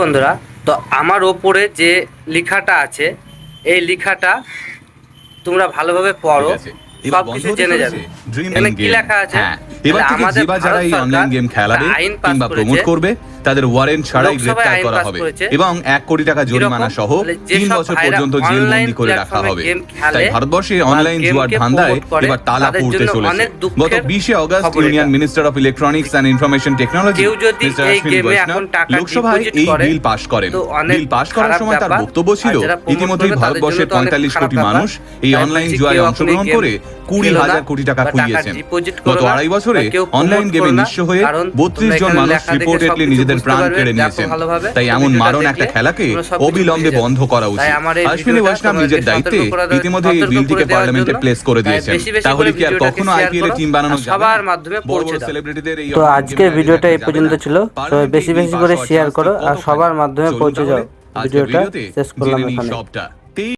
বন্ধুরা, তো আমার ওপরে যে লেখাটা আছে এই লেখাটা তোমরা ভালোভাবে পড়ো, সবকিছু জেনে যাবে। এখানে কি লেখা আছে? এবার থেকে আমাদের যে বা যারা এই অনলাইন গেম খেলাবে আইন পাস কিংবা প্রমোট করেছে, করবে তাদের ওয়ারেন্ট ছাড়াই লোকসভায় গ্রেফতার আইন করা পাস হবে করেছে। এবং 1 কোটি টাকা জরিমানা সহ 3 বছর পর্যন্ত জেলবন্দি করে রাখা হবে। তাই ভারতবর্ষে অনলাইন জুয়ার ধান্দায় এবার তালা পড়তে চলেছে। গত 20 August union minister of electronics and information technology mister Ashwini বৈষ্ণব লোকসভায় এই বিল পাস করেন। বিল পাস করার সময় তার বক্তব্য ছিল, ইতিমধ্যেই ভারতবর্ষের 45 কোটি মানুষ এই অনলাইন জুয়ায় অংশগ্রহণ করে 20,000 কোটি টাকা খুইয়েছেন। গত 2.5 বছরে অনলাইন গেমে নিঃস্ব হয়ে 32 জন মানুষ রিপোর্টেডলি নিজেদের প্রাণ কেড়ে নিয়েছেন। তাই এমন মারণ একটা খেলাকে অবিলম্বে বন্ধ করা উচিত। অশ্বিনী বৈষ্ণব নিজের দায়িত্বে ইতিমধ্যে এই বিলটিকে পার্লামেন্টে প্লেস করে দিয়েছেন। তাহলে কি আর কখনো আইপিএল এর টিম বানানো যাবে? সবার মাধ্যমে পৌঁছে দাও। সেলিব্রিটিদের এই তো আজকের ভিডিওটা এই পর্যন্ত ছিল। সবাই বেশি বেশি করে শেয়ার করো আর সবার মাধ্যমে পৌঁছে যাও। ভিডিওটা শেষ করলাম এখানে।